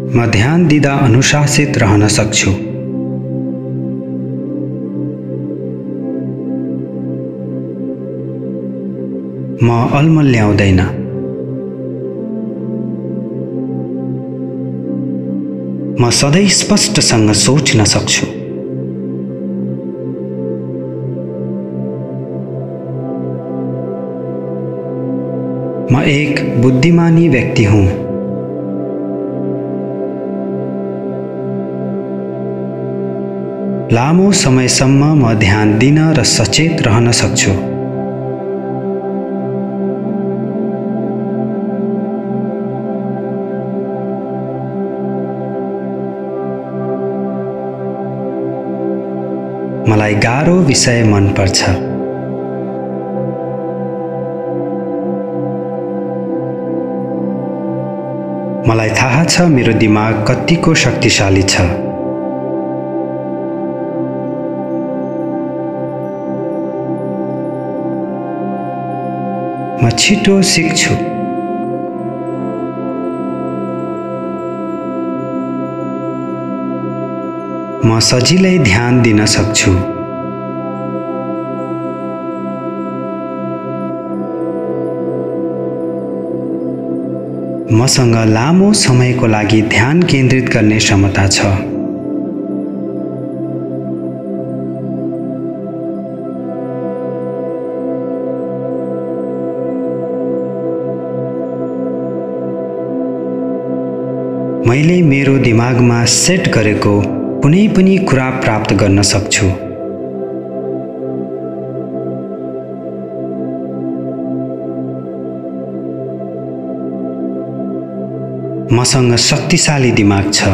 म ध्यान दिँदा अनुशासित रहन सक्छु। म अल्मल्याउँदैन। म सधैँ स्पष्टसँग सोच्न सक्छु। म एक बुद्धिमानी व्यक्ति हुँ। लामो समयसम्म म ध्यान दिन र सचेत रहन सक्छु। मलाई गाह्रो विषय मन पर्छ। मलाई थाहा छ मेरो दिमाग कतिको शक्तिशाली छ। म छिटो सिक्छु। म सजिलै ध्यान दिन सक्छु। मसँग लामो समयको लागि ध्यान केन्द्रित गर्ने क्षमता छ। मैले मेरो दिमागमा सेट गरेको कुनै पनि कुरा प्राप्त गर्न सक्छु। मसँग शक्तिशाली दिमाग छ।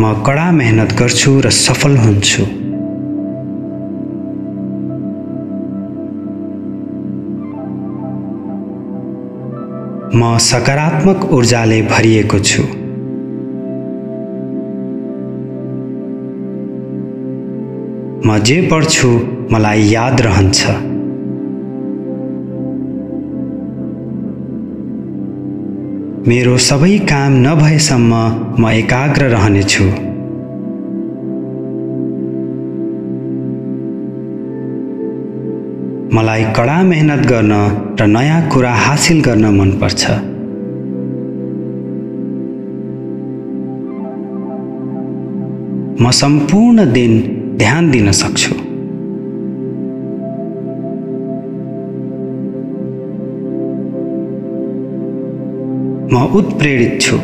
म कडा मेहनत गर्छु र सफल हुन्छु। म सकारात्मक ऊर्जाले भरिएको छु। म जे पढ्छु मलाई याद रहन्छ। मेरो सबै काम नभएसम्म म एकाग्र रहनेछु। मलाई कडा मेहनत गर्न र नयाँ कुरा हासिल गर्न मन पर्छ। म सम्पूर्ण दिन ध्यान दिन सक्छु। म उत्प्रेरित छु।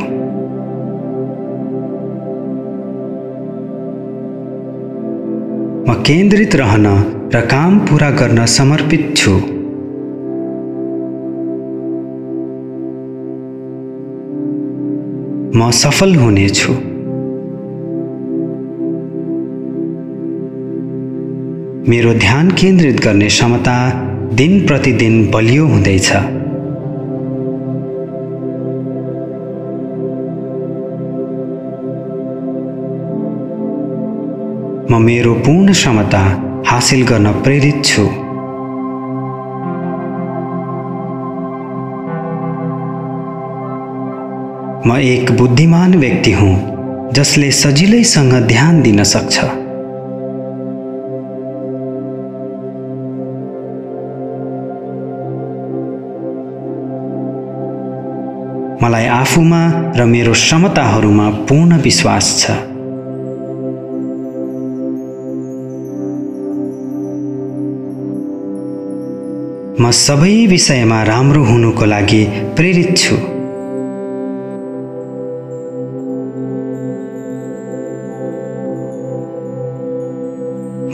म केन्द्रित रहन र काम पूरा गर्न समर्पित छु। म सफल हुनेछु। मेरो ध्यान केन्द्रित गर्ने क्षमता दिन प्रतिदिन बलियो हुँदैछ। म मेरो पूर्ण क्षमता हासिल गर्न प्रेरित छु। म एक बुद्धिमान व्यक्ति हुँ जसले सजिलैसँग ध्यान दिन सक्छ। मलाई आफूमा र मेरो क्षमताहरूमा पूर्ण विश्वास छ। म सबै विषयमा राम्रो हुनुको लागि प्रेरित छु।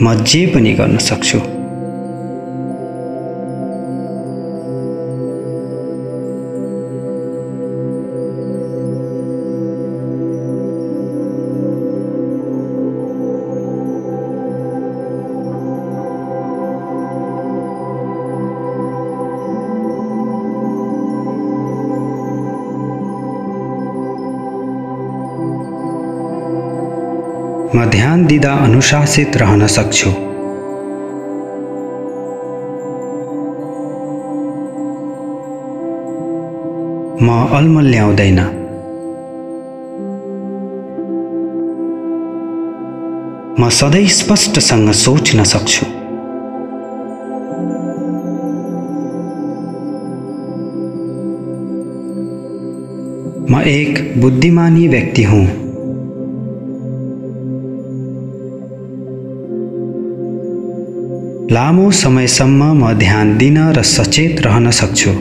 म जे पनि गर्न सक्छु। म ध्यान दिँदा अनुशासित रहन सक्छु। म अल्मल्याउँदैन। म सधैँ स्पष्टसँग सोच्न सक्छु। म एक बुद्धिमानी व्यक्ति हुँ। लामो समयसम्म म ध्यान दिन र सचेत रहन सक्छु।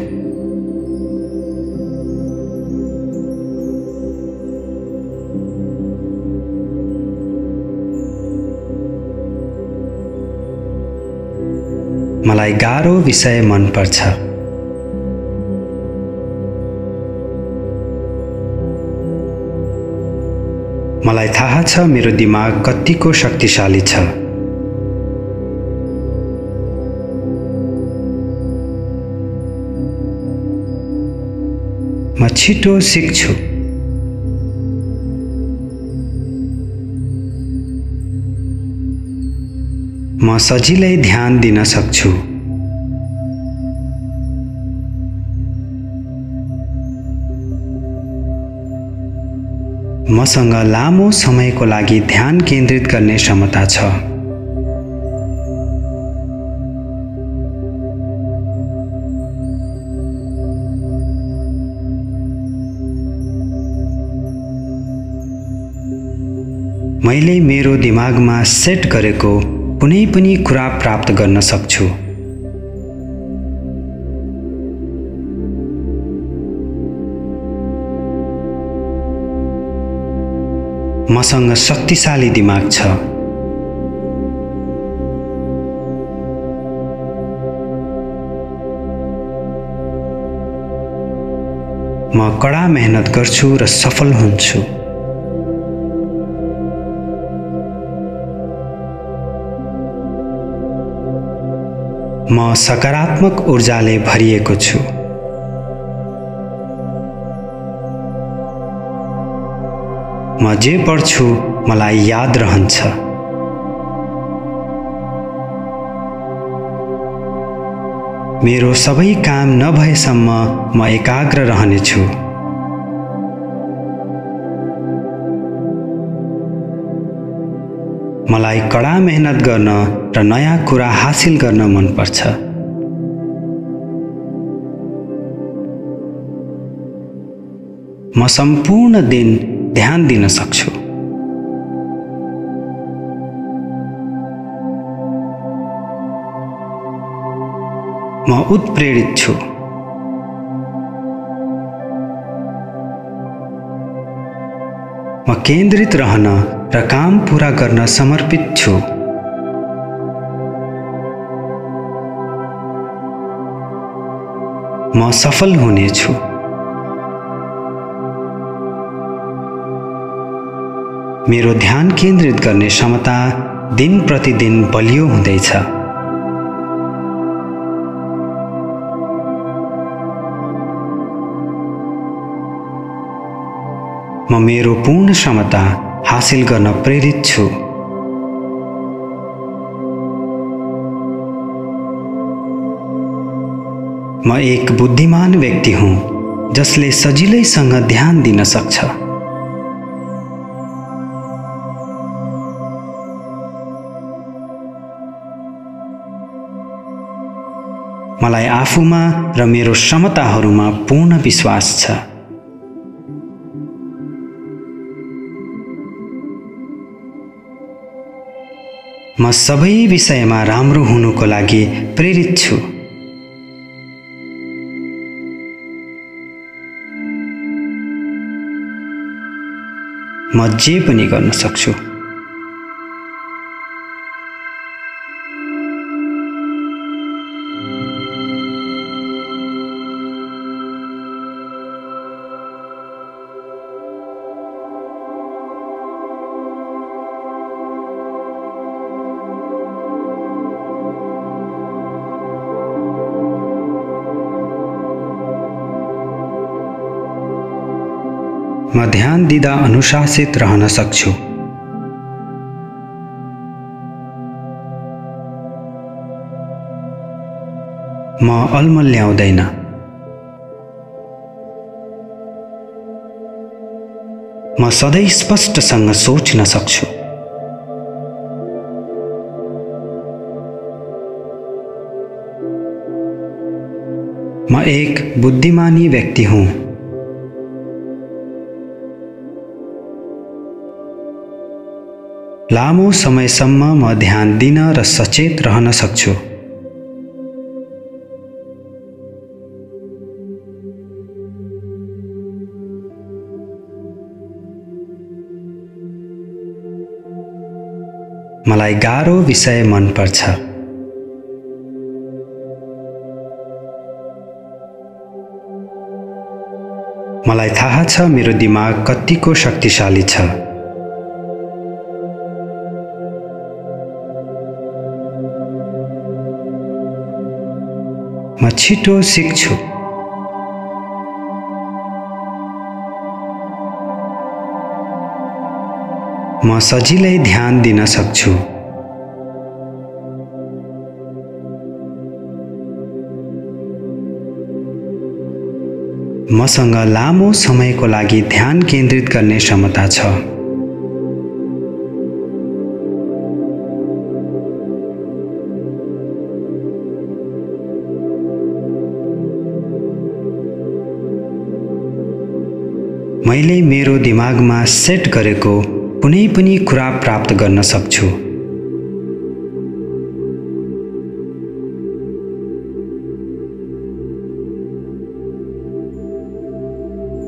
मलाई गाह्रो विषय मन पर्छ। मलाई थाहा छ मेरो दिमाग कतिको शक्तिशाली छ। म छिटो सिक्छु। म सजिलै ध्यान दिन सक्छु। मसँग लामो समयको लागि ध्यान केन्द्रित गर्ने क्षमता छ। मैले मेरो दिमागमा सेट गरेको कुनै पनि कुरा प्राप्त गर्न सक्छु। मसँग शक्तिशाली दिमाग छ। म कडा मेहनत गर्छु र सफल हुन्छु। म सकारात्मक ऊर्जाले भरिएको छु। म जे पढ्छु मलाई याद रहन्छ। मेरो सबै काम नभएसम्म म एकाग्र रहनेछु। मलाई कडा मेहनत गर्न र नयाँ कुरा हासिल गर्न मन पर्छ। म सम्पूर्ण दिन ध्यान दिन सक्छु। म उत्प्रेरित छु। म केन्द्रित रहन र काम पूरा गर्न समर्पित छु। म सफल हुनेछु। मेरो ध्यान केन्द्रित गर्ने क्षमता दिन प्रतिदिन बलियो हुँदैछ। म मेरो पूर्ण क्षमता हासिल गर्न प्रेरित छु। म एक बुद्धिमान व्यक्ति हुँ जसले सजिलैसँग ध्यान दिन सक्छ। मलाई आफूमा र मेरो क्षमताहरूमा पूर्ण विश्वास छ। म सबै विषयमा राम्रो हुनुको लागि प्रेरित छु। म जे पनि गर्न सक्छु। म ध्यान दिँदा अनुशासित रहन सक्छु। म अल्मल्याउँदैन। म सधैँ स्पष्टसँग सोच्न सक्छु। म एक बुद्धिमानी व्यक्ति हुँ। लामो समयसम्म म ध्यान दिन र सचेत रहन सक्छु। मलाई गाह्रो विषय मन पर्छ। मलाई थाहा छ मेरो दिमाग कतिको शक्तिशाली छ। म छिटो सिक्छु। म सजिलै ध्यान दिन सक्छु। मसँग लामो समयको लागि ध्यान केन्द्रित गर्ने क्षमता छ। मैले मेरो दिमागमा सेट गरेको कुनै पनि कुरा प्राप्त गर्न सक्छु।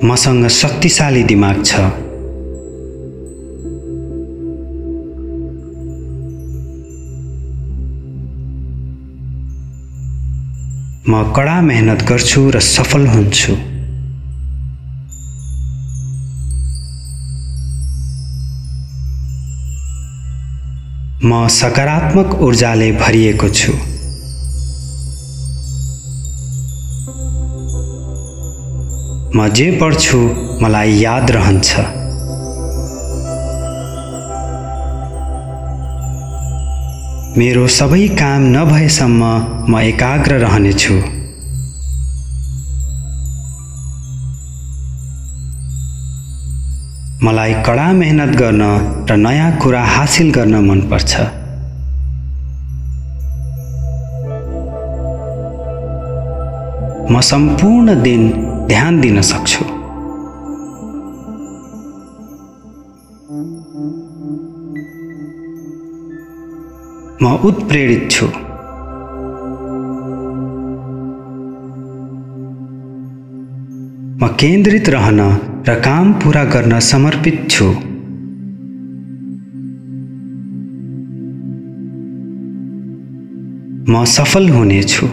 मसँग शक्तिशाली दिमाग छ। म कडा मेहनत गर्छु र सफल हुन्छु। म सकारात्मक ऊर्जाले भरिएको छु। म जे पढ्छु मलाई याद रहन्छ। मेरो सबै काम नभएसम्म म एकाग्र रहनेछु। मलाई कडा मेहनत गर्न र नयाँ कुरा हासिल गर्न मन पर्छ। म सम्पूर्ण दिन ध्यान दिन सक्छु। म उत्प्रेरित छु। म केन्द्रित रहन र काम पूरा गर्न समर्पित छु। म सफल हुनेछु।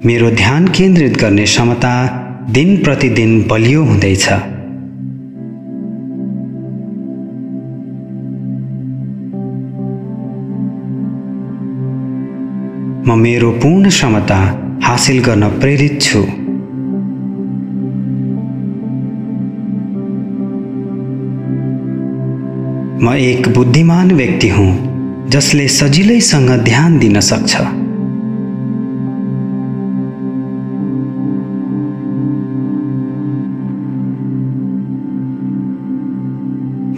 मेरो ध्यान केन्द्रित गर्ने क्षमता दिन प्रतिदिन बलियो हुँदैछ। म मेरो पूर्ण क्षमता हासिल गर्न प्रेरित छु। म एक बुद्धिमान व्यक्ति हुँ जसले सजिलैसँग ध्यान दिन सक्छ।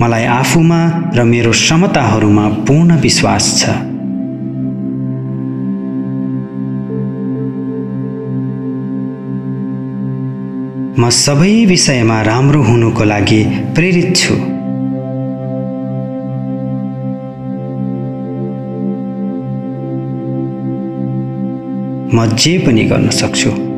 मलाई आफूमा र मेरो क्षमताहरूमा पूर्ण विश्वास छ। म सबै विषयमा राम्रो हुनुको लागि प्रेरित छु। म जे पनि गर्न सक्छु।